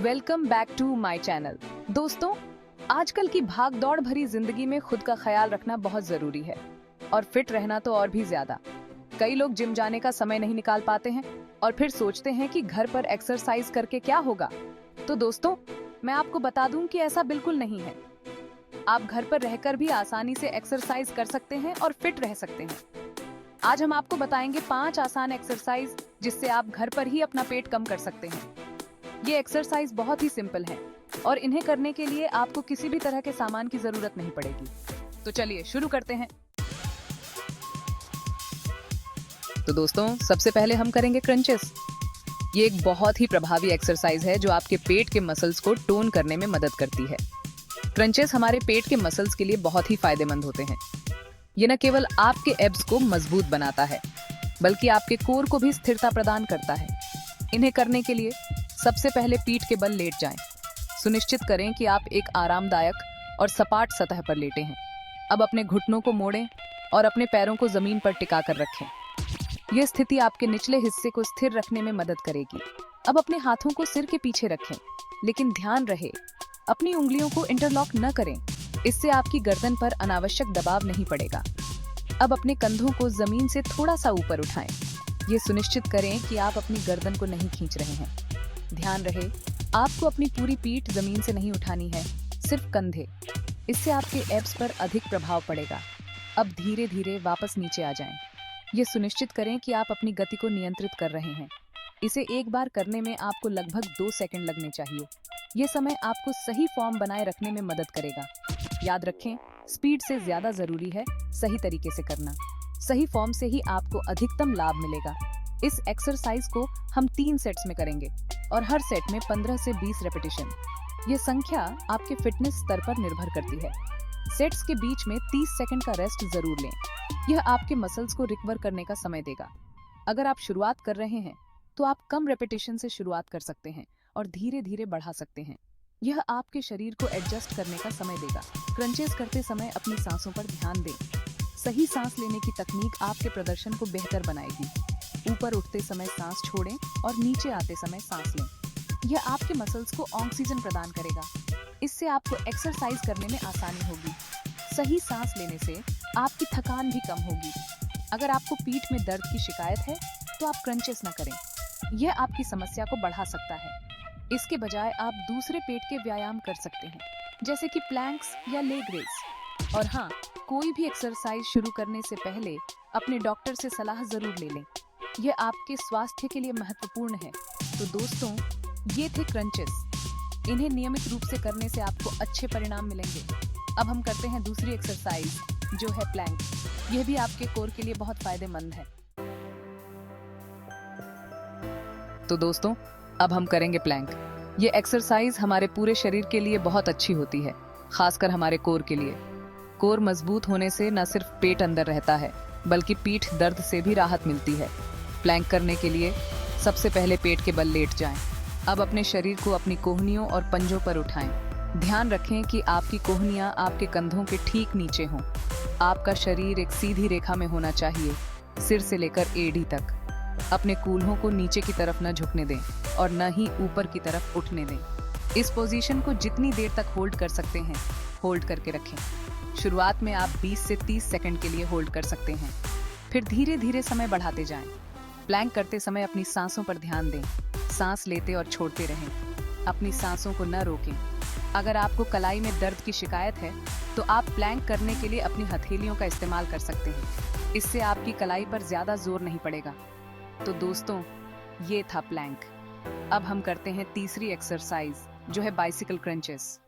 Welcome back to my channel. दोस्तों, आजकल की भाग दौड़ भरी जिंदगी में खुद का ख्याल रखना बहुत जरूरी है और फिट रहना तो और भी ज्यादा। कई लोग जिम जाने का समय नहीं निकाल पाते हैं और फिर सोचते हैं कि घर पर एक्सरसाइज करके क्या होगा। तो दोस्तों, मैं आपको बता दूं कि ऐसा बिल्कुल नहीं है। आप घर पर रहकर भी आसानी से एक्सरसाइज कर सकते हैं और फिट रह सकते हैं। आज हम आपको बताएंगे 5 आसान एक्सरसाइज जिससे आप घर पर ही अपना पेट कम कर सकते हैं। ये एक्सरसाइज बहुत ही सिंपल है और इन्हें करने के लिए आपको किसी भी तरह के सामान की जरूरत नहीं पड़ेगी। तो चलिए शुरू करते हैं। तो दोस्तों, सबसे पहले हम करेंगे क्रंचेस। ये एक बहुत ही प्रभावी एक्सरसाइज है जो आपके पेट के मसल्स को टोन करने में मदद करती है। क्रंचेस हमारे पेट के मसल्स के लिए बहुत ही फायदेमंद होते हैं। ये न केवल आपके एब्स को मजबूत बनाता है, बल्कि आपके कोर को भी स्थिरता प्रदान करता है। इन्हें करने के लिए सबसे पहले पीठ के बल लेट जाएं। सुनिश्चित करें कि आप एक आरामदायक और सपाट सतह पर लेटे हैं। अब अपने घुटनों को मोड़ें और अपने पैरों को जमीन पर टिका कर रखें। यह स्थिति आपके निचले हिस्से को स्थिर रखने में मदद करेगी। अब अपने हाथों को सिर के पीछे रखें, लेकिन ध्यान रहे अपनी उंगलियों को इंटरलॉक न करें। इससे आपकी गर्दन पर अनावश्यक दबाव नहीं पड़ेगा। अब अपने कंधों को जमीन से थोड़ा सा ऊपर उठाएं। ये सुनिश्चित करें कि आप अपनी गर्दन को नहीं खींच रहे हैं। ध्यान रहे, आपको अपनी पूरी पीठ जमीन से नहीं उठानी है, सिर्फ कंधे। इससे आपके एब्स पर अधिक प्रभाव पड़ेगा। अब धीरे धीरे वापस नीचे आ जाएं। ये सुनिश्चित करें कि आप अपनी गति को नियंत्रित कर रहे हैं। इसे एक बार करने में आपको लगभग 2 सेकंड लगने चाहिए। ये समय आपको सही फॉर्म बनाए रखने में मदद करेगा। याद रखें, स्पीड से ज्यादा जरूरी है सही तरीके से करना। सही फॉर्म से ही आपको अधिकतम लाभ मिलेगा। इस एक्सरसाइज को हम 3 सेट्स में करेंगे और हर सेट में 15 से 20 रेपिटेशन। ये संख्या आपके फिटनेस स्तर पर निर्भर करती है। सेट्स के बीच में 30 सेकंड का रेस्ट जरूर लें। यह आपके मसल्स को रिकवर करने का समय देगा। अगर आप शुरुआत कर रहे हैं तो आप कम रेपिटेशन से शुरुआत कर सकते हैं और धीरे धीरे बढ़ा सकते हैं। यह आपके शरीर को एडजस्ट करने का समय देगा। क्रंचेस करते समय अपनी सांसों पर ध्यान दें। सही सांस लेने की तकनीक आपके प्रदर्शन को बेहतर बनाएगी। ऊपर उठते समय सांस छोड़ें और नीचे आते समय सांस लें। यह आपके मसल्स को ऑक्सीजन प्रदान करेगा। इससे आपको एक्सरसाइज करने में आसानी होगी। सही सांस लेने से आपकी थकान भी कम होगी। अगर आपको पीठ में दर्द की शिकायत है तो आप क्रंचेस न करें। यह आपकी समस्या को बढ़ा सकता है। इसके बजाय आप दूसरे पेट के व्यायाम कर सकते हैं, जैसे कि प्लैंक्स या लेग रेस। और हाँ, कोई भी एक्सरसाइज शुरू करने से पहले अपने डॉक्टर से सलाह जरूर ले लें। यह आपके स्वास्थ्य के लिए महत्वपूर्ण है। तो दोस्तों, ये थे क्रंचेस। इन्हें नियमित रूप से करने से आपको अच्छे परिणाम मिलेंगे। अब हम करते हैं दूसरी एक्सरसाइज, जो है प्लैंक। यह भी आपके कोर के लिए बहुत फायदेमंद है। तो दोस्तों, अब हम करेंगे प्लैंक। ये एक्सरसाइज हमारे पूरे शरीर के लिए बहुत अच्छी होती है, खासकर हमारे कोर के लिए। कोर मजबूत होने से न सिर्फ पेट अंदर रहता है, बल्कि पीठ दर्द से भी राहत मिलती है। प्लैंक करने के लिए सबसे पहले पेट के बल लेट जाएं। अब अपने शरीर को अपनी कोहनियों और पंजों पर उठाएं। ध्यान रखें कि आपकी कोहनियां आपके कंधों के ठीक नीचे हों। आपका शरीर एक सीधी रेखा में होना चाहिए, सिर से लेकर एड़ी तक। अपने कूल्हों को नीचे की तरफ न झुकने दें और न ही ऊपर की तरफ उठने दें। इस पोजीशन को जितनी देर तक होल्ड कर सकते हैं, होल्ड करके रखें। शुरुआत में आप 20 से 30 सेकंड के लिए होल्ड कर सकते हैं, फिर धीरे धीरे समय बढ़ाते जाएं। प्लैंक करते समय अपनी सांसों पर ध्यान दें। सांस लेते और छोड़ते रहें। अपनी सांसों को न रोकें। अगर आपको कलाई में दर्द की शिकायत है तो आप प्लैंक करने के लिए अपनी हथेलियों का इस्तेमाल कर सकते हैं। इससे आपकी कलाई पर ज्यादा जोर नहीं पड़ेगा। तो दोस्तों, ये था प्लैंक। अब हम करते हैं तीसरी एक्सरसाइज, जो है बाइसिकल क्रंचेस।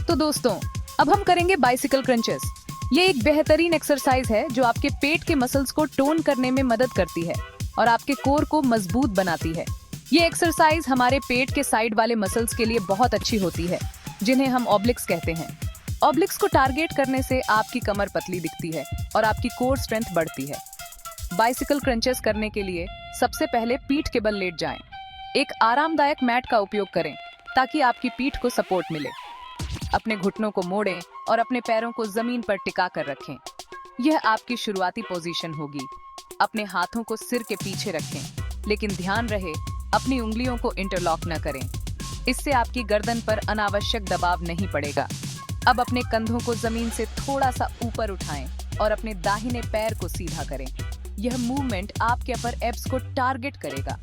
तो दोस्तों, अब हम करेंगे बाइसिकल क्रंचेस। ये एक बेहतरीन एक्सरसाइज है जो आपके पेट के मसल्स को टोन करने में मदद करती है और आपके कोर को मजबूत बनाती है। ये एक्सरसाइज हमारे पेट के साइड वाले मसल्स के लिए बहुत अच्छी होती है, जिन्हें हम ऑब्लिक्स कहते हैं। ऑब्लिक्स को टारगेट करने से आपकी कमर पतली दिखती है और आपकी कोर स्ट्रेंथ बढ़ती है। बाइसिकल क्रंचेस करने के लिए सबसे पहले पीठ के बल लेट जाएं। एक आरामदायक मैट का उपयोग करें ताकि आपकी पीठ को सपोर्ट मिले। अपने घुटनों को मोड़ें और अपने पैरों को जमीन पर टिका कर रखें। यह आपकी शुरुआती पोजीशन होगी। अपने हाथों को सिर के पीछे रखें, लेकिन ध्यान रहे अपनी उंगलियों को इंटरलॉक न करें, इससे आपकी गर्दन पर अनावश्यक दबाव नहीं पड़ेगा। अब अपने कंधों को जमीन से थोड़ा सा ऊपर उठाएं और अपने दाहिने पैर को सीधा करें। यह मूवमेंट आपके अपर एब्स को टारगेट करेगा।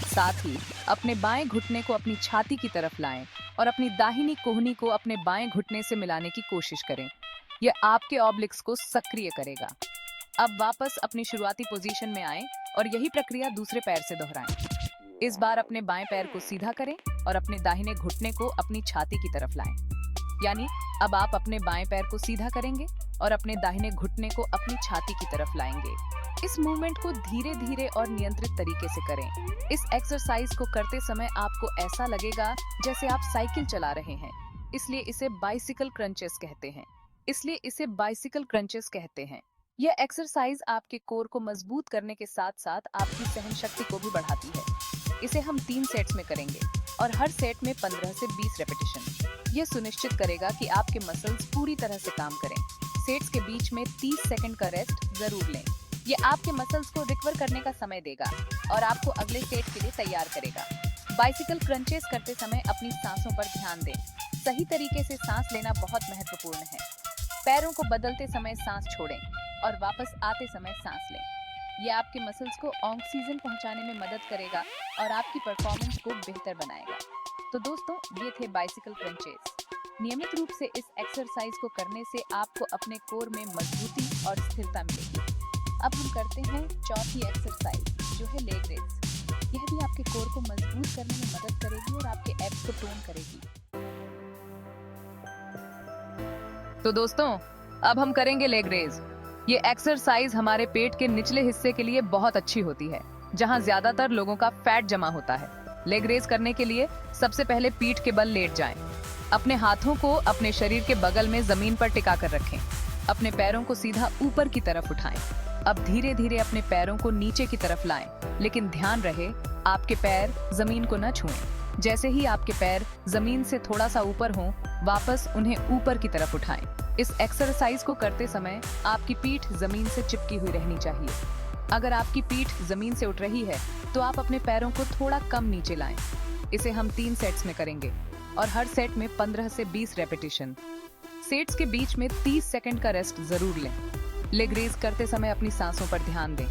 साथ ही अपने बाएं घुटने को अपनी छाती की तरफ लाएं और अपनी दाहिनी कोहनी को अपने बाएं घुटने से मिलाने की कोशिश करें। यह आपके ऑब्लिक्स को सक्रिय करेगा। अब वापस अपनी शुरुआती पोजीशन में आएं और यही प्रक्रिया दूसरे पैर से दोहराएं। इस बार अपने बाएं पैर को सीधा करें और अपने दाहिने घुटने को अपनी छाती की तरफ लाएं। यानी अब आप अपने बाएं पैर को सीधा करेंगे और अपने दाहिने घुटने को अपनी छाती की तरफ लाएंगे। इस मूवमेंट को धीरे धीरे और नियंत्रित तरीके से करें। इस एक्सरसाइज को करते समय आपको ऐसा लगेगा जैसे आप साइकिल चला रहे हैं, इसलिए इसे बाइसिकल क्रंचेस कहते हैं। यह एक्सरसाइज आपके कोर को मजबूत करने के साथ साथ आपकी सहन शक्ति को भी बढ़ाती है। इसे हम 3 सेट्स में करेंगे और हर सेट में 15 से 20 रेपिटेशन। यह सुनिश्चित करेगा कि आपके मसल्स पूरी तरह से काम करें। सेट्स के बीच में 30 सेकंड का रेस्ट जरूर लें। ये आपके मसल्स को रिकवर करने का समय देगा और आपको अगले सेट के लिए तैयार करेगा। बाइसिकल क्रंचेस करते समय अपनी सांसों पर ध्यान दें। सही तरीके से सांस लेना बहुत महत्वपूर्ण है। पैरों को बदलते समय सांस छोड़ें और वापस आते समय सांस लें। यह आपके मसल्स को ऑक्सीजन पहुंचाने में मदद करेगा और आपकी परफॉर्मेंस को बेहतर बनाएगा। तो दोस्तों, ये थे बाइसिकल क्रंचेस। नियमित रूप से इस एक्सरसाइज को करने से आपको अपने कोर में मजबूती और स्थिरता मिलेगी। अब हम करते हैं चौथी एक्सरसाइज, जो है लेग रेज। यह भी आपके कोर को मजबूत करने में मदद करेगी और आपके एब्स को टोन करेगी। तो दोस्तों, अब हम करेंगे लेग रेज। ये एक्सरसाइज हमारे पेट के निचले हिस्से के लिए बहुत अच्छी होती है, जहां ज्यादातर लोगों का फैट जमा होता है। लेग रेज करने के लिए सबसे पहले पीठ के बल लेट जाएं। अपने हाथों को अपने शरीर के बगल में जमीन पर टिका कर रखें। अपने पैरों को सीधा ऊपर की तरफ उठाएं। अब धीरे धीरे अपने पैरों को नीचे की तरफ लाएं, लेकिन ध्यान रहे आपके पैर जमीन को न छुएं। जैसे ही आपके पैर जमीन से थोड़ा सा ऊपर हों, वापस उन्हें ऊपर की तरफ उठाएं। इस एक्सरसाइज को करते समय आपकी पीठ जमीन से चिपकी हुई रहनी चाहिए। अगर आपकी पीठ जमीन से उठ रही है तो आप अपने पैरों को थोड़ा कम नीचे लाएं। इसे हम 3 सेट्स में करेंगे और हर सेट में 15 से 20 रेपिटेशन। सेट्स के बीच में 30 सेकंड का रेस्ट जरूर लें। लेग रेज करते समय अपनी सांसों पर ध्यान दें।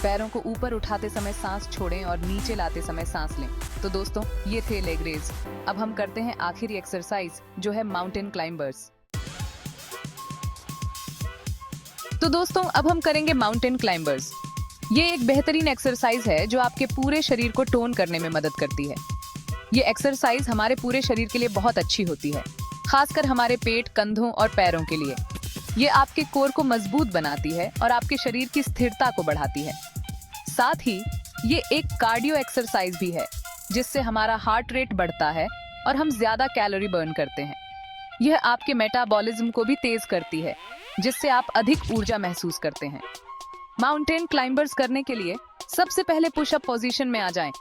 पैरों को ऊपर उठाते समय सांस छोड़ें और नीचे लाते समय सांस लें। तो दोस्तों, ये थे लेग रेज। अब हम करते हैं आखिरी एक्सरसाइज, जो है माउंटेन क्लाइंबर्स। तो दोस्तों, अब हम करेंगे माउंटेन क्लाइंबर्स। ये एक बेहतरीन एक्सरसाइज है जो आपके पूरे शरीर को टोन करने में मदद करती है। ये एक्सरसाइज हमारे पूरे शरीर के लिए बहुत अच्छी होती है, खासकर हमारे पेट, कंधों और पैरों के लिए। ये आपके कोर को मजबूत बनाती है और आपके शरीर की स्थिरता को बढ़ाती है। साथ ही ये एक कार्डियो एक्सरसाइज भी है, जिससे हमारा हार्ट रेट बढ़ता है और हम ज्यादा कैलोरी बर्न करते हैं। यह आपके मेटाबॉलिज्म को भी तेज करती है, जिससे आप अधिक ऊर्जा महसूस करते हैं। माउंटेन क्लाइंबर्स करने के लिए सबसे पहले पुशअप पोजीशन में आ जाएं।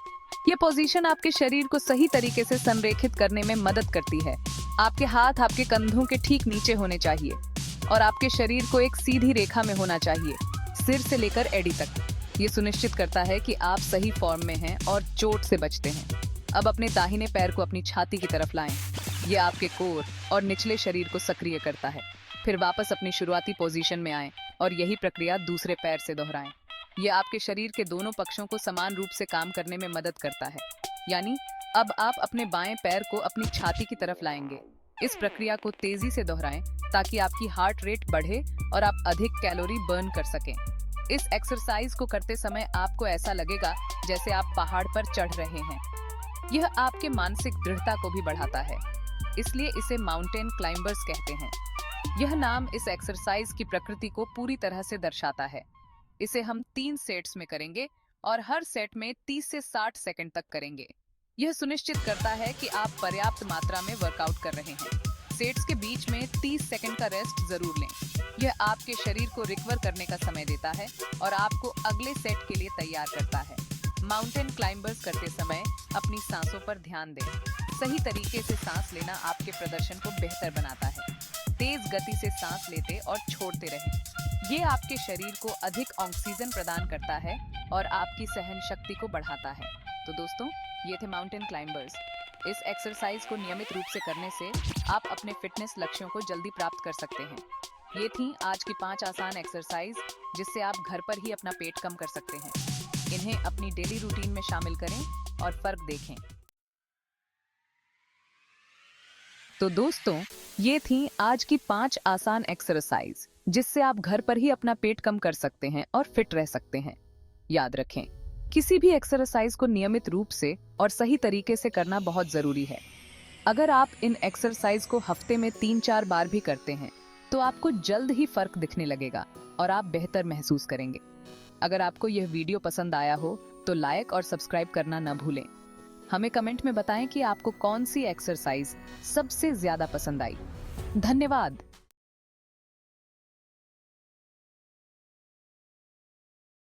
ये पोजीशन आपके शरीर को सही तरीके से संरेखित करने में मदद करती है। आपके हाथ आपके कंधों के ठीक नीचे होने चाहिए और आपके शरीर को एक सीधी रेखा में होना चाहिए, सिर से लेकर एड़ी तक। ये सुनिश्चित करता है कि आप सही फॉर्म में हैं और चोट से बचते हैं। अब अपने दाहिने पैर को अपनी छाती की तरफ लाएं। ये आपके कोर और निचले शरीर को सक्रिय करता है। फिर वापस अपनी शुरुआती पोजीशन में आएं और यही प्रक्रिया दूसरे पैर से दोहराएं। यह आपके शरीर के दोनों पक्षों को समान रूप से काम करने में मदद करता है। यानी अब आप अपने बाएं पैर को अपनी छाती की तरफ लाएंगे। इस प्रक्रिया को तेजी से दोहराएं ताकि आपकी हार्ट रेट बढ़े और आप अधिक कैलोरी बर्न कर सकें। इस एक्सरसाइज को करते समय आपको ऐसा लगेगा जैसे आप पहाड़ पर चढ़ रहे हैं। यह आपके मानसिक दृढ़ता को भी बढ़ाता है, इसलिए इसे माउंटेन क्लाइंबर्स कहते हैं। यह नाम इस एक्सरसाइज की प्रकृति को पूरी तरह से दर्शाता है। इसे हम 3 सेट्स में करेंगे और हर सेट में 30 से 60 सेकंड तक करेंगे। यह सुनिश्चित करता है कि आप पर्याप्त मात्रा में वर्कआउट कर रहे हैं। सेट्स के बीच में 30 सेकंड का रेस्ट जरूर लें। यह आपके शरीर को रिकवर करने का समय देता है और आपको अगले सेट के लिए तैयार करता है। माउंटेन क्लाइंबर्स करते समय अपनी सांसों पर ध्यान दें। सही तरीके से सांस लेना आपके प्रदर्शन को बेहतर बनाता है। तेज गति से सांस लेते और छोड़ते रहें। ये आपके शरीर को अधिक ऑक्सीजन प्रदान करता है और आपकी सहन शक्ति को बढ़ाता है। तो दोस्तों, ये थे माउंटेन क्लाइंबर्स। इस एक्सरसाइज को नियमित रूप से करने से आप अपने फिटनेस लक्ष्यों को जल्दी प्राप्त कर सकते हैं। ये थी आज की 5 आसान एक्सरसाइज जिससे आप घर पर ही अपना पेट कम कर सकते हैं। इन्हें अपनी डेली रूटीन में शामिल करें और फर्क देखें। तो दोस्तों, ये थी आज की 5 आसान एक्सरसाइज जिससे आप घर पर ही अपना पेट कम कर सकते हैं और फिट रह सकते हैं। याद रखें, किसी भी एक्सरसाइज को नियमित रूप से और सही तरीके से करना बहुत जरूरी है। अगर आप इन एक्सरसाइज को हफ्ते में 3-4 बार भी करते हैं तो आपको जल्द ही फर्क दिखने लगेगा और आप बेहतर महसूस करेंगे। अगर आपको यह वीडियो पसंद आया हो तो लाइक और सब्सक्राइब करना न भूलें। हमें कमेंट में बताएं कि आपको कौन सी एक्सरसाइज सबसे ज्यादा पसंद आई। धन्यवाद।